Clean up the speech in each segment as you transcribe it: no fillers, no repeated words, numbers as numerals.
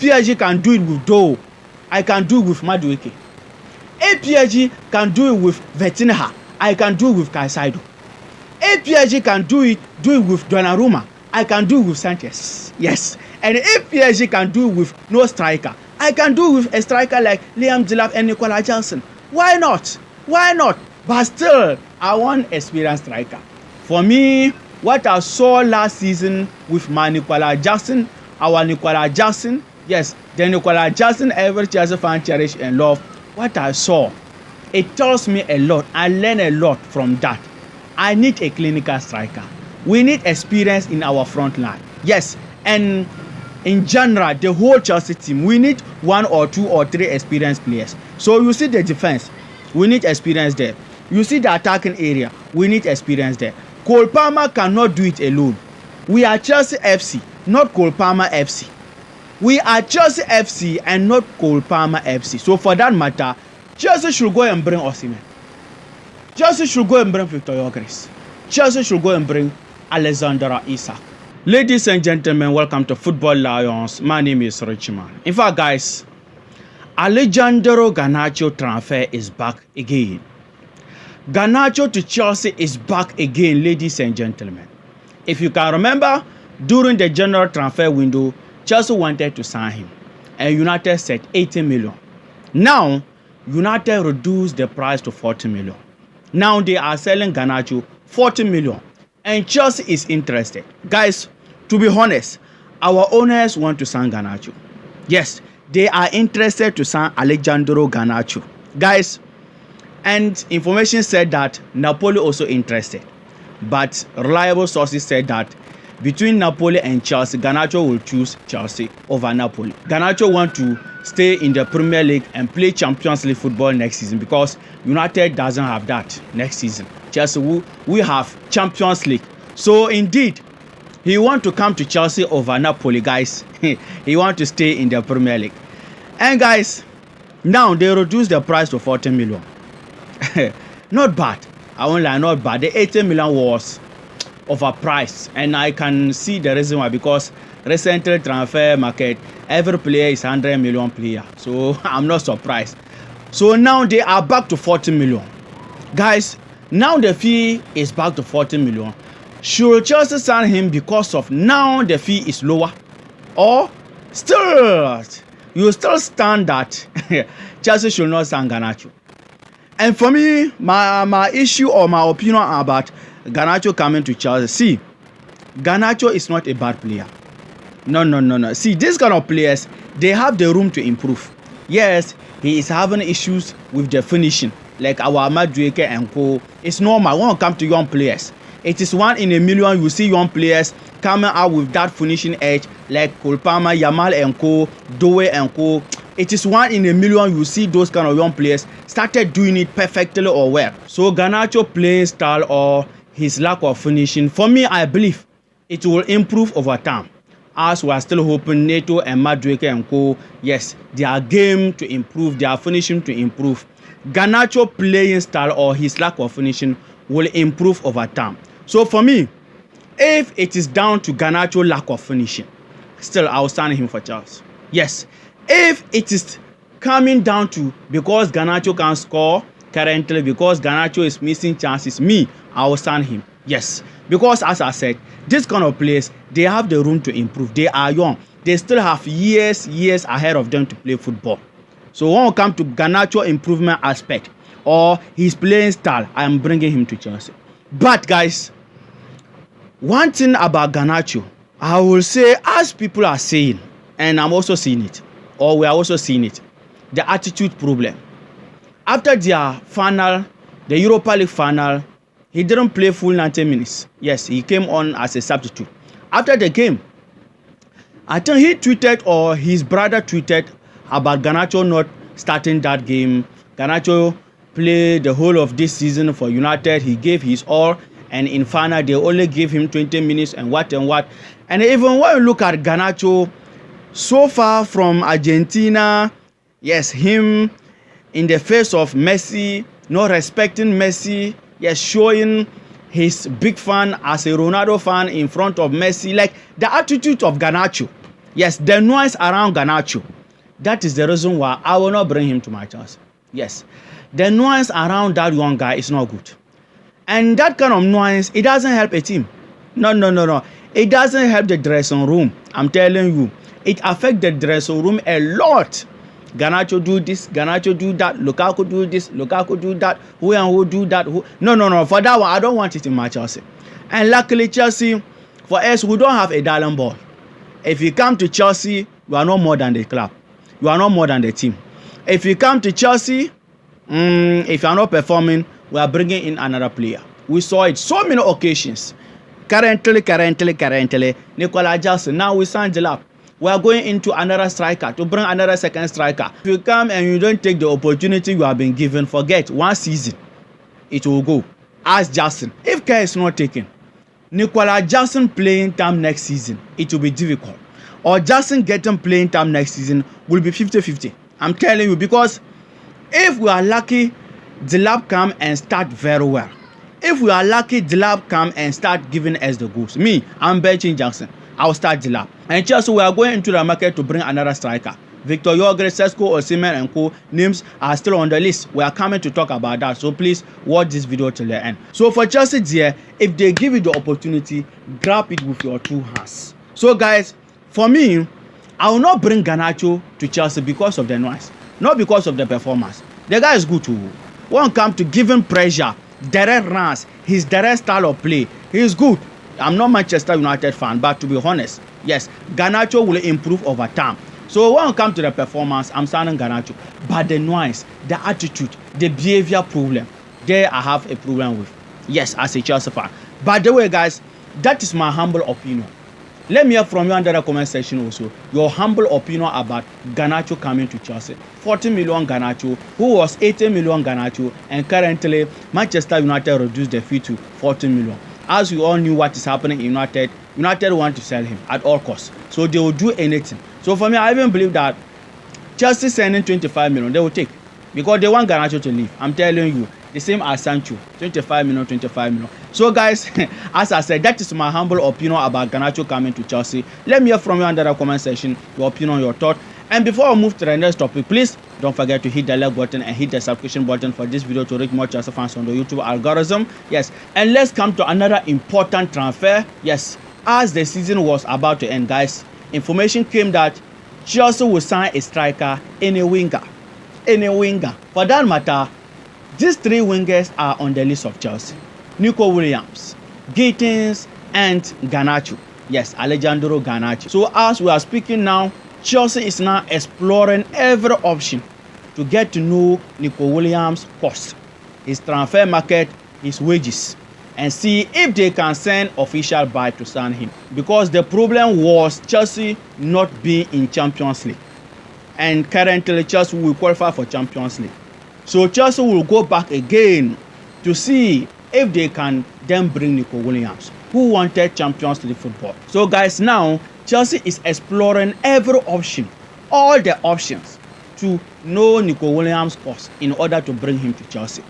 If PSG can do it with Doe, I can do it with Madueke. If PSG can do it with Vitinha, I can do it with Caicedo. If PSG can do it with Donnarumma, I can do it with Sanchez. Yes. And if PSG can do it with no striker, I can do it with a striker like Liam Delap and Nicola Jackson. Why not? Why not? But still, I want experienced striker. For me, what I saw last season with my Nicola Jackson, our Nicola Jackson, yes, the Nicola Jackson every Chelsea fan cherish and love, what I saw, it tells me a lot. I learn a lot from that. I need a clinical striker. We need experience in our front line. Yes, and in general, the whole Chelsea team, we need 1 or 2 or 3 experienced players. So you see the defense, we need experience there. You see the attacking area, we need experience there. Cole Palmer cannot do it alone. We are Chelsea FC, not Cole Palmer FC. We are Chelsea FC and not Cole Palmer FC. So for that matter, Chelsea should go and bring Osimhen. Chelsea should go and bring Victor Gyökeres. Chelsea should go and bring Alexander Isak. Ladies and gentlemen, welcome to Football Lions. My name is Richman. In fact, guys, Alejandro Garnacho transfer is back again. Garnacho to Chelsea is back again, ladies and gentlemen. If you can remember, during the general transfer window, Chelsea wanted to sign him, and United said 80 million. Now, United reduced the price to 40 million. Now they are selling Garnacho 40 million, and Chelsea is interested. Guys, to be honest, our owners want to sign Garnacho. Yes, they are interested to sign Alejandro Garnacho. Guys, and information said that Napoli also interested. But reliable sources said that between Napoli and Chelsea, Garnacho will choose Chelsea over Napoli. Garnacho want to stay in the Premier League and play Champions League football next season because United doesn't have that next season. Chelsea, we have Champions League. So indeed, he want to come to Chelsea over Napoli, guys. He want to stay in the Premier League. And guys, now they reduce the price to 40 million. Not bad. I won't lie, not bad. The 80 million was overpriced, and I can see the reason why, because recently transfer market, every player is 100 million player. So I'm not surprised. So now they are back to 40 million. Guys, now the fee is back to 40 million. Should Chelsea sign him because of now the fee is lower? Or still, you still stand that Chelsea should not sign Garnacho? And for me, my issue or my opinion about Garnacho coming to Chelsea, see, Garnacho is not a bad player. No. See, these kind of players, they have the room to improve. Yes, he is having issues with the finishing, like our Madueke and co. It's normal when it comes to young players. It is 1 in a million you see young players coming out with that finishing edge, like Cole Palmer, Yamal and co, Doe and co. It is 1 in a million you see those kind of young players started doing it perfectly or well. So Garnacho playing style or his lack of finishing, for me, I believe it will improve over time. As we are still hoping Nico and Madueke and co, yes, their game to improve, their finishing to improve. Garnacho playing style or his lack of finishing will improve over time. So for me, if it is down to Garnacho lack of finishing, still I will sign him for Chelsea. Yes. If it is coming down to because Garnacho can score currently, because Garnacho is missing chances, I will sign him. Yes. Because as I said, this kind of players, they have the room to improve. They are young. They still have years ahead of them to play football. So when we come to Garnacho improvement aspect or his playing style, I am bringing him to Chelsea. But guys, one thing about Garnacho, I will say, as people are saying, and I'm also seeing it, or we are also seeing it, the attitude problem. After their final, the Europa League final, he didn't play full 90 minutes. Yes, he came on as a substitute. After the game, I think he tweeted or his brother tweeted about Garnacho not starting that game. Garnacho played the whole of this season for United. He gave his all, and in final, they only gave him 20 minutes and what. And even when you look at Garnacho, so far from Argentina, yes, him in the face of Messi, not respecting Messi, yes, showing his big fan as a Ronaldo fan in front of Messi, like the attitude of Garnacho. Yes, the noise around Garnacho. That is the reason why I will not bring him to my Chelsea. Yes, the noise around that young guy is not good. And that kind of noise, it doesn't help a team. No. It doesn't help the dressing room. I'm telling you. It affects the dressing room a lot. Garnacho do this, Garnacho do that, Lukaku do this, Lukaku do that, who and who do that. No. For that one, I don't want it in my Chelsea. And luckily, Chelsea, for us, we don't have a darling ball. If you come to Chelsea, you are no more than the club. You are no more than the team. If you come to Chelsea, if you are not performing, we are bringing in another player. We saw it so many occasions. Currently, Nicola Jackson. Now we signed the lap. We are going into another striker to bring another second striker. If you come and you don't take the opportunity you have been given, forget one season, it will go. Ask Jackson. If care is not taken, Nicola Jackson playing time next season, it will be difficult. Or Jackson getting playing time next season will be 50-50. I'm telling you, because if we are lucky, the lab come and start very well. If we are lucky, the lab come and start giving us the goals. Me, I'm benching Jackson. I'll start the lab. And Chelsea, we are going into the market to bring another striker. Victor Yogres, Sesko, Osimhen, and co. names are still on the list. We are coming to talk about that. So please watch this video till the end. So for Chelsea, dear, if they give you the opportunity, grab it with your two hands. So guys, for me, I will not bring Garnacho to Chelsea because of the noise, not because of the performance. The guy is good too. When it comes to giving pressure, direct runs, his direct style of play, he is good. I'm not Manchester United fan, but to be honest, yes, Garnacho will improve over time. So when it comes to the performance, I'm signing Garnacho. But the noise, the attitude, the behavior problem, there I have a problem with. Yes, as a Chelsea fan. By the way, guys, that is my humble opinion. Let me hear from you under the comment section also your humble opinion about Garnacho coming to Chelsea. 40 million Garnacho, who was 80 million Garnacho, and currently Manchester United reduced the fee to 40 million. As we all knew what is happening in United want to sell him at all costs. So they will do anything. So for me, I even believe that Chelsea sending 25 million, they will take. Because they want Garnacho to leave. I'm telling you, the same as Sancho, 25 million. So guys, as I said, that is my humble opinion about Garnacho coming to Chelsea. Let me hear from you under the comment section, your opinion, your thought. And before I move to the next topic, please don't forget to hit the like button and hit the subscription button for this video to reach more Chelsea fans on the YouTube algorithm. Yes, and let's come to another important transfer. Yes, as the season was about to end, guys, information came that Chelsea will sign a striker and a winger. For that matter, these three wingers are on the list of Chelsea: Nico Williams, Gittins, and Garnacho. Yes, Alejandro Garnacho. So as we are speaking now, Chelsea is now exploring every option to get to know Nico Williams' cost, his transfer market, his wages, and see if they can send official buy to sign him. Because the problem was Chelsea not being in Champions League. And currently Chelsea will qualify for Champions League. So Chelsea will go back again to see if they can then bring Nico Williams, who wanted Champions League football. So guys, now Chelsea is exploring every option, all the options, to know Nico Williams' cost in order to bring him to Chelsea.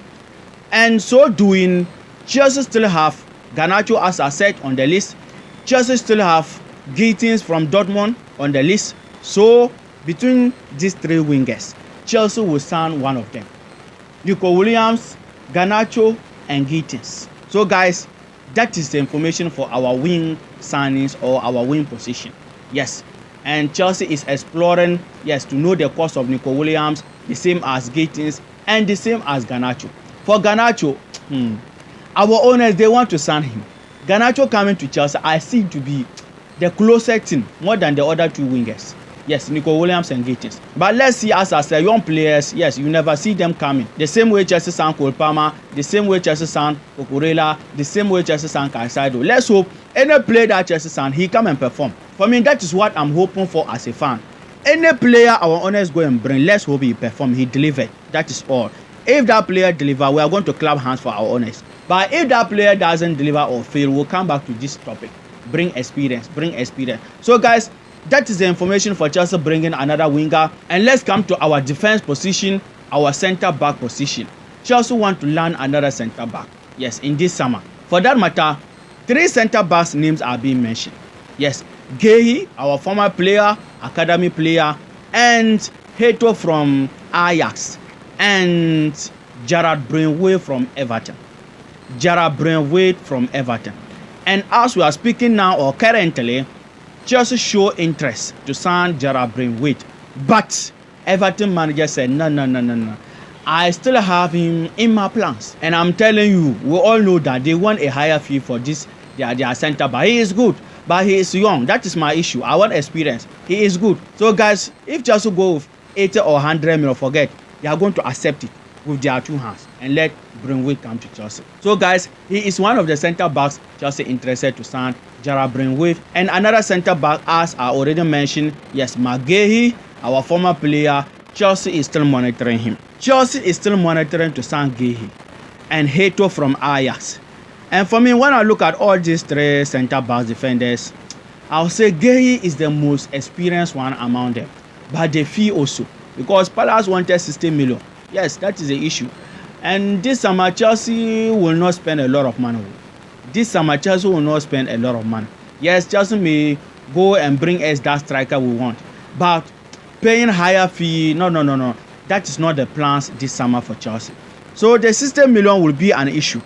And so doing, Chelsea still have Garnacho, as I said, on the list. Chelsea still have Gittins from Dortmund on the list. So between these three wingers, Chelsea will sign one of them: Nico Williams, Garnacho, and Gittins. So guys, that is the information for our wing signings or our wing position. Yes, and Chelsea is exploring, yes, to know the cost of Nico Williams, the same as Gittins and the same as Garnacho. For Garnacho, our owners, they want to sign him. Garnacho coming to Chelsea, I see it to be the closest thing more than the other two wingers. Yes, Nico Williams and Gittins. But let's see, as I said, young players, yes, you never see them coming. The same way Chelsea signed Cole Palmer, the same way Chelsea signed Cucurella, the same way Chelsea signed Caicedo. Let's hope any player that Chelsea signed, he come and perform. For me, that is what I'm hoping for as a fan. Any player our owners go and bring, let's hope he perform, he delivered. That is all. If that player deliver, we are going to clap hands for our owners. But if that player doesn't deliver or fail, we'll come back to this topic. Bring experience. So guys, that is the information for Chelsea bringing another winger. And let's come to our defense position, our center back position. Chelsea want to learn another center back. Yes, in this summer. For that matter, 3 center backs names are being mentioned. Yes, Gehi, our former player, academy player, and Heto from Ajax, and Gerard Brainway from Everton. Gerard Brainway from Everton. And as we are speaking now, or currently, Chelsea show interest to sign Gerard Brainway. But Everton manager said, no. I still have him in my plans. And I'm telling you, we all know that they want a higher fee for this, their center back. He is good, but he is young. That is my issue. I want experience. He is good. So guys, if Chelsea go with 80 or 100 million, forget, they are going to accept it with their two hands and let Brainway come to Chelsea. So guys, he is one of the center backs Chelsea interested to sign, Gerard Brainway. And another center back, as I already mentioned, yes, McGahey, our former player. Chelsea is still monitoring him. Chelsea is still monitoring to sign Gehi and Heto from Ajax. And for me, when I look at all these three center back defenders, I'll say Gehi is the most experienced one among them. But the fee also, because Palace wanted 60 million. Yes, that is the issue. And this summer, Chelsea will not spend a lot of money. This summer, Chelsea will not spend a lot of money. Yes, Chelsea may go and bring us that striker we want. But paying higher fee, no. That is not the plans this summer for Chelsea. So the 60 million will be an issue.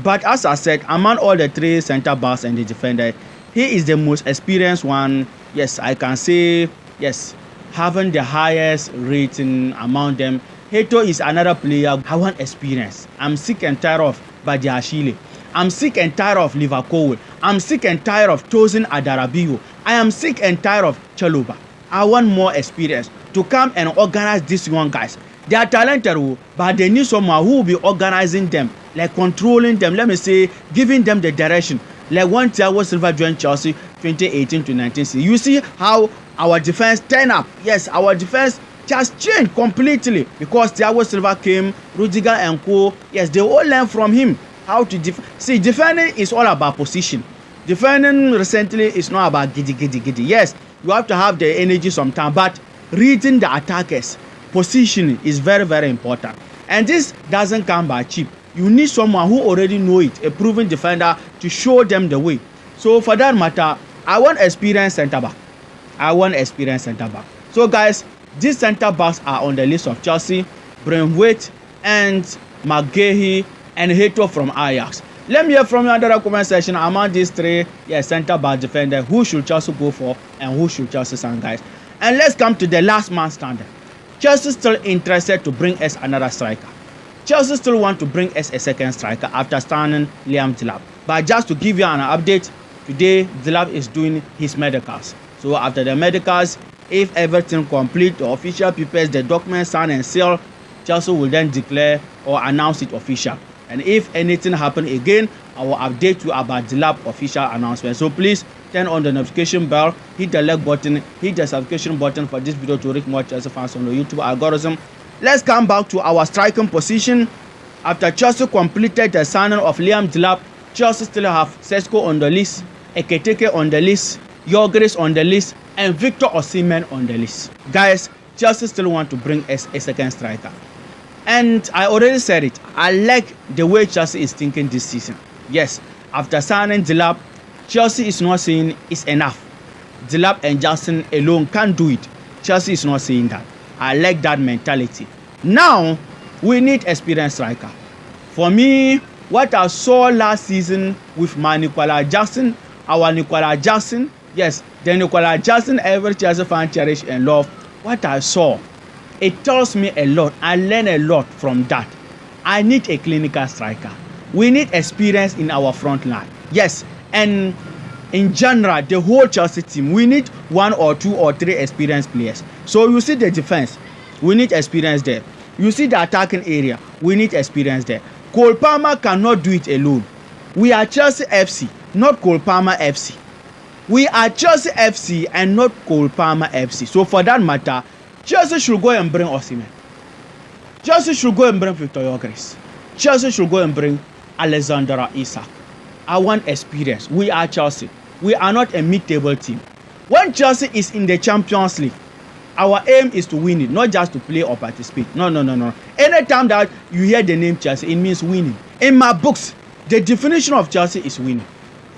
But as I said, among all the three center backs and the defender, he is the most experienced one. Yes, I can say, yes, having the highest rating among them. Heto is another player. I want experience. I'm sick and tired of Badiashile. I'm sick and tired of Liverpool. I'm sick and tired of Tosin Adarabio. I am sick and tired of Chaluba. I want more experience to come and organize these young guys. They are talented, but they need someone who will be organizing them, like controlling them, let me say, giving them the direction. Like when Thiago Silva joined Chelsea 2018 to 19. You see how our defense turn up. Yes, our defense just changed completely because Thiago Silva came, Rudiger and co. Yes, they all learn from him how to defend. See, defending is all about position. Defending recently is not about giddy. Yes, you have to have the energy sometimes, but reading the attackers, positioning is very, very important. And this doesn't come by cheap. You need someone who already know it, a proven defender, to show them the way. So for that matter, I want experienced center back. So guys, these center backs are on the list of Chelsea, Brainway and McGahey and Heto from Ajax. Let me hear from you under the comment section among these three center back defender. Who should Chelsea go for and who should Chelsea sign, guys? And let's come to the last man standing. Chelsea still interested to bring us another striker. Chelsea still want to bring us a second striker after signing Liam Delap. But just to give you an update, today Delap is doing his medicals. So after the medicals, if everything complete, the official prepares the document, sign and seal, Chelsea will then declare or announce it official. And if anything happen again, I will update you about the lab official announcement. So please turn on the notification bell, hit the like button, hit the subscription button for this video to reach more Chelsea fans on the YouTube algorithm. Let's come back to our striking position. After Chelsea completed the signing of Liam Delap, Chelsea still have Sesko on the list, Eketeke on the list, Gyökeres on the list, and Victor Osimhen on the list. Guys, Chelsea still want to bring us a second striker. And I already said it, I like the way Chelsea is thinking this season. Yes, after signing Delap, Chelsea is not saying it's enough. Delap and Justin alone can't do it. Chelsea is not saying that. I like that mentality. Now, we need experienced striker. For me, what I saw last season with my Nicola Jackson, our Nicola Jackson, yes, the Nicola Jackson every Chelsea fan cherish and love, what I saw, it tells me a lot. I learn a lot from that. I need a clinical striker. We need experience in our front line. Yes, and in general, the whole Chelsea team, we need 1 or 2 or 3 experienced players. So you see the defense, we need experience there. You see the attacking area, we need experience there. Cole Palmer cannot do it alone. We are Chelsea FC, not Cole Palmer FC. We are Chelsea FC and not Cole Palmer FC. So for that matter, Chelsea should go and bring Osimhen. Chelsea should go and bring Victor Gyökeres. Chelsea should go and bring Alexander Isak. I want experience. We are Chelsea. We are not a mid-table team. When Chelsea is in the Champions League, our aim is to win it, not just to play or participate. No. Anytime that you hear the name Chelsea, it means winning. In my books, the definition of Chelsea is winning.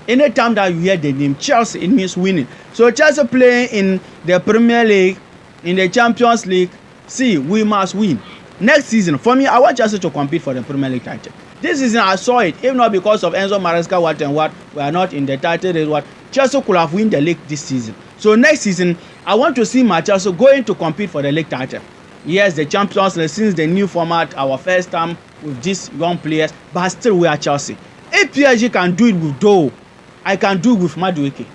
Anytime that you hear the name Chelsea, it means winning. So Chelsea playing in the Premier League, in the Champions League, see, we must win. Next season, for me, I want Chelsea to compete for the Premier League title. This season, I saw it. If not because of Enzo Maresca, what and what, we are not in the title race. What Chelsea could have won the league this season. So next season, I want to see my Chelsea going to compete for the league title. Yes, the Champions League, since the new format, our first time with these young players, but still we are Chelsea. If PSG can do it with Doe, I can do it with Madueke.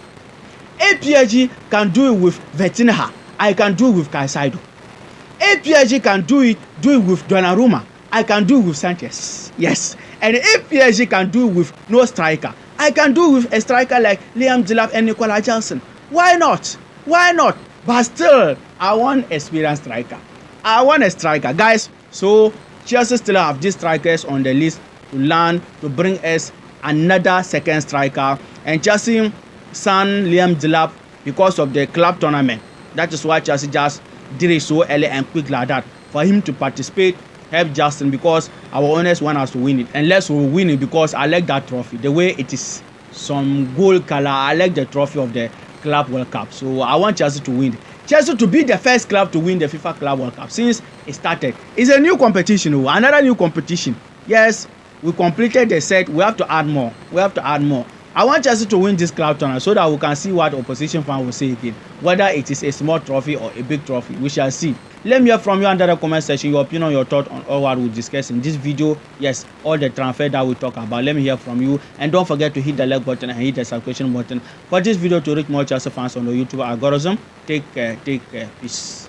If PSG can do it with Vertinha, I can do it with Caicedo. If PSG can do it with Donnarumma, I can do it with Sanchez. Yes. And if PSG can do it with no striker, I can do it with a striker like Liam Delap and Nicola Jackson. Why not? Why not? But still, I want an experienced striker. I want a striker, guys. So Chelsea still have these strikers on the list to learn to bring us another second striker. And Chelsea signed Liam Delap because of the club tournament. That is why Chelsea just did it so early and quick like that, for him to participate, help Justin, because our owners want us to win it. Unless we win it, because I like that trophy, the way it is, some gold color. I like the trophy of the Club World Cup. So I want Chelsea to win. Chelsea to be the first club to win the FIFA Club World Cup since it started. It's a new competition, another new competition. Yes, we completed the set. We have to add more. I want Chelsea to win this club tournament so that we can see what opposition fans will say again. Whether it is a small trophy or a big trophy, we shall see. Let me hear from you under the comment section, your opinion, your thought on all what we discuss in this video. Yes, all the transfer that we talk about. Let me hear from you. And don't forget to hit the like button and hit the subscription button for this video to reach more Chelsea fans on the YouTube algorithm. Take care. Peace.